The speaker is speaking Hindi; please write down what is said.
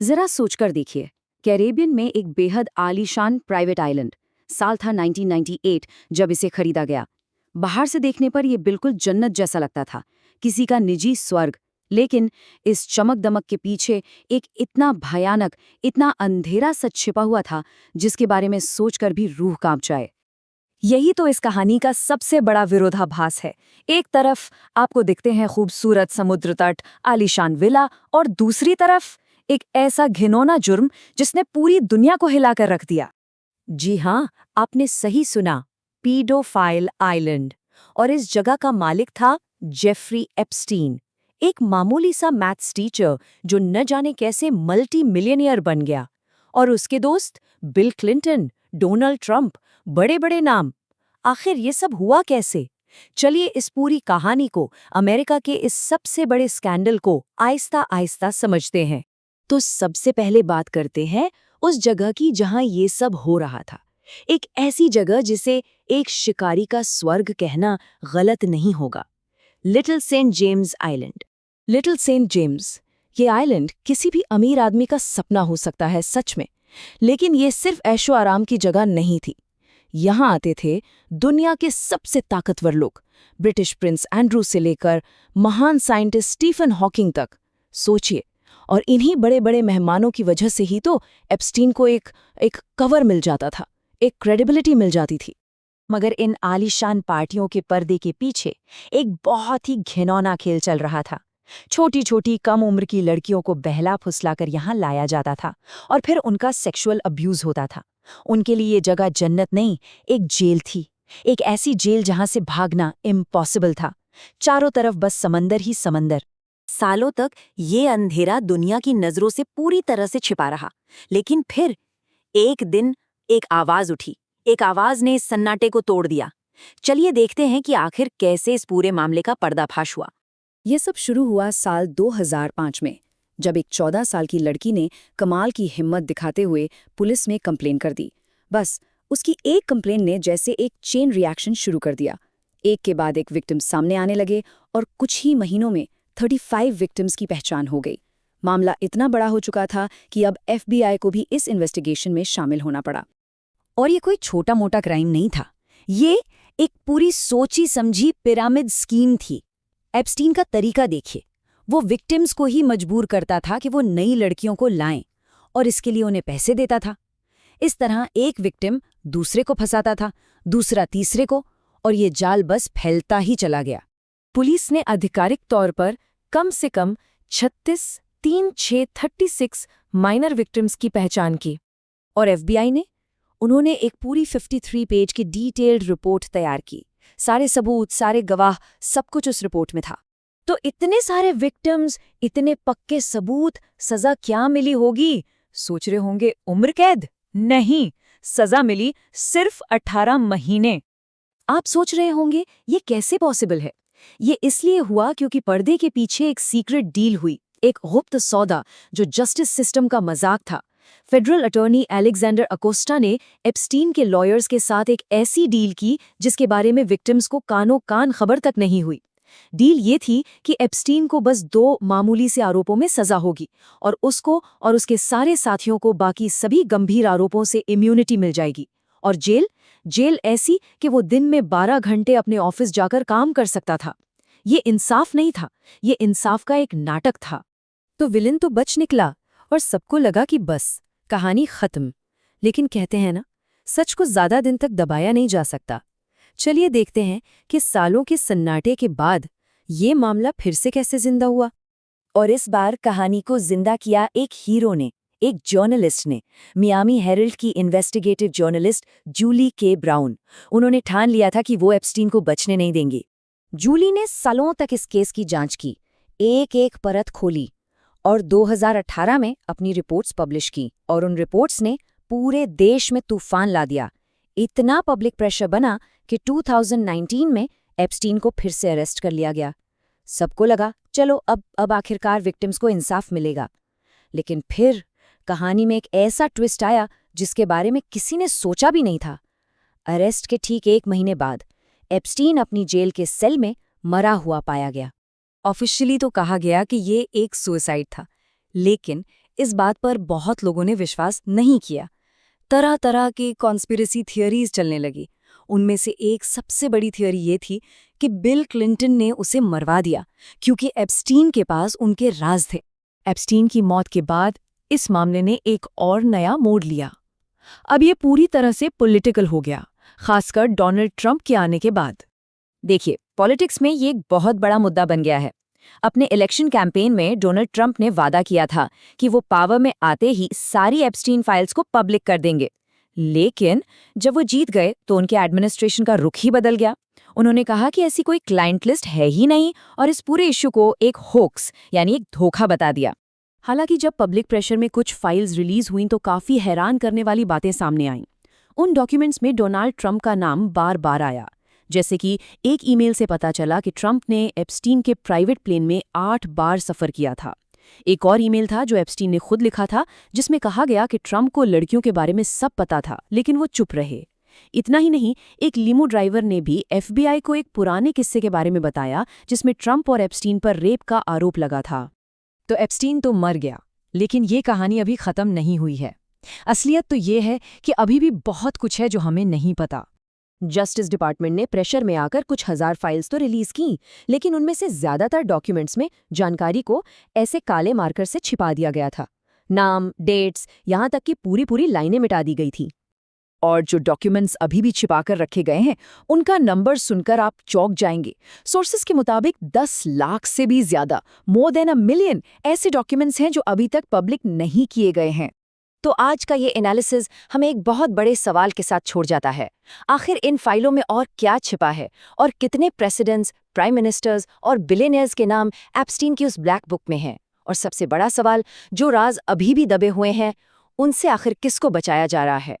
जरा सोचकर देखिए, कैरेबियन में एक बेहद आलीशान प्राइवेट आइलैंड। साल था 1998 जब इसे खरीदा गया। बाहर से देखने पर यह बिल्कुल जन्नत जैसा लगता था, किसी का निजी स्वर्ग। लेकिन इस चमक दमक के पीछे एक इतना भयानक, इतना अंधेरा सच छिपा हुआ था जिसके बारे में सोचकर भी रूह कांप जाए। यही तो इस कहानी का सबसे बड़ा विरोधाभास है। एक तरफ आपको दिखते हैं खूबसूरत समुद्र तट, आलीशान विला, और दूसरी तरफ एक ऐसा घिनौना जुर्म जिसने पूरी दुनिया को हिलाकर रख दिया। जी हाँ, आपने सही सुना, पीडोफाइल आइलैंड। और इस जगह का मालिक था जेफरी एप्स्टीन, एक मामूली सा मैथ्स टीचर जो न जाने कैसे मल्टी मिलियनियर बन गया। और उसके दोस्त बिल क्लिंटन, डोनाल्ड ट्रंप, बड़े बड़े नाम। आखिर ये सब हुआ कैसे? चलिए इस पूरी कहानी को, अमेरिका के इस सबसे बड़े स्कैंडल को आहिस्ता आहिस्ता समझते हैं। तो सबसे पहले बात करते हैं उस जगह की जहां ये सब हो रहा था। एक ऐसी जगह जिसे एक शिकारी का स्वर्ग कहना गलत नहीं होगा। Little Saint James Island. Little Saint James, ये आइलैंड किसी भी अमीर आदमी का सपना हो सकता है सच में। लेकिन ये सिर्फ ऐशो आराम की जगह नहीं थी। यहाँ आते थे दुनिया के सबसे ताकतवर लोग, ब्रिटिश प्रिंस एंड्रू से लेकर महान साइंटिस्ट स्टीफन हॉकिंग तक। सोचिए, और इन्हीं बड़े बड़े मेहमानों की वजह से ही तो एप्स्टीन को एक कवर मिल जाता था, एक क्रेडिबिलिटी मिल जाती थी। मगर इन आलीशान पार्टियों के पर्दे के पीछे एक बहुत ही घिनौना खेल चल रहा था। छोटी छोटी कम उम्र की लड़कियों को बहला फुसलाकर यहाँ लाया जाता था और फिर उनका सेक्सुअल अब्यूज होता था। उनके लिए ये जगह जन्नत नहीं, एक जेल थी। एक ऐसी जेल जहां से भागना इम्पॉसिबल था। चारों तरफ बस समंदर ही समंदर। सालों तक ये अंधेरा दुनिया की नजरों से पूरी तरह से छिपा रहा। लेकिन फिर एक दिन एक आवाज उठी। एक आवाज ने इस सन्नाटे को तोड़ दिया। चलिए देखते हैं कि आखिर कैसे इस पूरे मामले का पर्दाफाश हुआ। ये सब शुरू हुआ साल 2005 में, जब एक 14 साल की लड़की ने कमाल की हिम्मत दिखाते हुए पुलिस में कंप्लेन कर दी। बस उसकी एक कंप्लेन ने जैसे एक चेन रिएक्शन शुरू कर दिया। एक के बाद एक विक्टिम सामने आने लगे और कुछ ही महीनों में 35 विक्टिम्स की पहचान हो गई। मामला इतना बड़ा हो चुका था कि अब FBI को भी इस इन्वेस्टिगेशन में शामिल होना पड़ा। और ये कोई छोटा मोटा क्राइम नहीं था, ये एक पूरी सोची समझी पिरामिड स्कीम थी। एप्स्टीन का तरीका देखिए, वो विक्टिम्स को ही मजबूर करता था कि वो नई लड़कियों को लाएं, और इसके लिए उन्हें पैसे देता था। इस तरह एक विक्टिम दूसरे को फंसाता था, दूसरा तीसरे को, और ये जाल बस फैलता ही चला गया। पुलिस ने आधिकारिक तौर पर कम से कम 36 माइनर विक्टिम्स की पहचान की। और FBI ने उन्होंने एक पूरी 53 पेज की डिटेल्ड रिपोर्ट तैयार की। सारे सबूत, सारे गवाह, सब कुछ उस रिपोर्ट में था। तो इतने सारे विक्टिम्स, इतने पक्के सबूत, सजा क्या मिली होगी? सोच रहे होंगे उम्र कैद? नहीं, सजा मिली सिर्फ 18 महीने। आप सोच रहे होंगे ये कैसे पॉसिबल है? ये इसलिए हुआ क्योंकि पर्दे के पीछे एक सीक्रेट डील हुई, एक गुप्त सौदा जो जस्टिस सिस्टम का मजाक था। फेडरल अटॉर्नी अलेक्जेंडर अकोस्टा ने एप्स्टीन के लॉयर्स के साथ एक ऐसी डील की जिसके बारे में विक्टिम्स को कानो कान खबर तक नहीं हुई। डील ये थी कि एप्स्टीन को बस 2 मामूली से आरोपों में सजा होगी और उसको और उसके सारे साथियों को बाकी सभी गंभीर आरोपों से इम्यूनिटी मिल जाएगी। और जेल ऐसी कि वो दिन में 12 घंटे अपने ऑफिस जाकर काम कर सकता था। ये इंसाफ नहीं था, ये इंसाफ का एक नाटक था। तो विलन तो बच निकला और सबको लगा कि बस कहानी खत्म। लेकिन कहते हैं ना, सच को ज्यादा दिन तक दबाया नहीं जा सकता। चलिए देखते हैं कि सालों के सन्नाटे के बाद ये मामला फिर से कैसे जिंदा हुआ। और इस बार कहानी को जिंदा किया एक हीरो ने, एक जर्नलिस्ट ने, मियामी हेरल्ड की इन्वेस्टिगेटिव जर्नलिस्ट जूली के ब्राउन। उन्होंने ठान लिया था कि वो एप्स्टीन को बचने नहीं देंगी। जूली ने सालों तक इस केस की जांच की, एक एक परत खोली और 2018 में अपनी रिपोर्ट्स पब्लिश की। और उन रिपोर्ट्स ने पूरे देश में तूफान ला दिया। इतना पब्लिक प्रेशर बना कि 2019 में एप्स्टीन को फिर से अरेस्ट कर लिया गया। सबको लगा चलो अब आखिरकार विक्टिम्स को इंसाफ मिलेगा। लेकिन फिर कहानी में एक ऐसा ट्विस्ट आया जिसके बारे में किसी ने सोचा भी नहीं था। अरेस्ट के ठीक 1 महीने बाद एप्स्टीन अपनी जेल के सेल में मरा हुआ पाया गया। ऑफिशियली तो कहा गया कि ये एक सुसाइड था, लेकिन इस बात पर बहुत लोगों ने विश्वास नहीं किया। तरह तरह की कॉन्स्पिरेसी थियरीज चलने लगी। उनमें से एक सबसे बड़ी थियरी ये थी कि बिल क्लिंटन ने उसे मरवा दिया क्योंकि एप्स्टीन के पास उनके राज थे। एप्स्टीन की मौत के बाद इस मामले ने एक और नया मोड़ लिया। अब ये पूरी तरह से पॉलिटिकल हो गया, खासकर डोनाल्ड ट्रंप के आने के बाद। देखिए, पॉलिटिक्स में ये एक बहुत बड़ा मुद्दा बन गया है। अपने इलेक्शन कैंपेन में डोनाल्ड ट्रंप ने वादा किया था कि वो पावर में आते ही सारी एप्स्टीन फाइल्स को पब्लिक कर देंगे। लेकिन जब वो जीत गए तो उनके एडमिनिस्ट्रेशन का रुख ही बदल गया। उन्होंने कहा कि ऐसी कोई क्लाइंट लिस्ट है ही नहीं और इस पूरे इश्यू को एक होक्स यानी एक धोखा बता दिया। हालांकि जब पब्लिक प्रेशर में कुछ फाइल्स रिलीज हुईं तो काफी हैरान करने वाली बातें सामने आईं। उन डॉक्यूमेंट्स में डोनाल्ड ट्रंप का नाम बार बार आया। जैसे कि एक ईमेल से पता चला कि ट्रंप ने एप्स्टीन के प्राइवेट प्लेन में 8 बार सफर किया था। एक और ईमेल था जो एप्स्टीन ने खुद लिखा था, जिसमें कहा गया कि ट्रंप को लड़कियों के बारे में सब पता था लेकिन वो चुप रहे। इतना ही नहीं, एक लिमो ड्राइवर ने भी FBI को एक पुराने किस्से के बारे में बताया जिसमें ट्रंप और एप्स्टीन पर रेप का आरोप लगा था। तो एप्स्टीन तो मर गया, लेकिन ये कहानी अभी खत्म नहीं हुई है। असलियत तो ये है कि अभी भी बहुत कुछ है जो हमें नहीं पता। जस्टिस डिपार्टमेंट ने प्रेशर में आकर कुछ हजार फाइल्स तो रिलीज की, लेकिन उनमें से ज्यादातर डॉक्यूमेंट्स में जानकारी को ऐसे काले मार्कर से छिपा दिया गया था। नाम, डेट्स, यहाँ तक कि पूरी लाइनें मिटा दी गई थी। और जो डॉक्यूमेंट्स अभी भी छिपाकर रखे गए हैं, उनका नंबर सुनकर आप चौंक जाएंगे। सोर्सेस के मुताबिक 10 लाख से भी ज्यादा, मोर देन 1 मिलियन ऐसे डॉक्यूमेंट्स हैं जो अभी तक पब्लिक नहीं किए गए हैं। तो आज का ये एनालिसिस हमें एक बहुत बड़े सवाल के साथ छोड़ जाता है। आखिर इन फाइलों में और क्या छिपा है और कितने प्रेसिडेंट्स, प्राइम मिनिस्टर्स और बिलियनियर्स के नाम एप्स्टीन की उस ब्लैक बुक में हैं? और सबसे बड़ा सवाल, जो राज अभी भी दबे हुए हैं, उनसे आखिर किसको बचाया जा रहा है?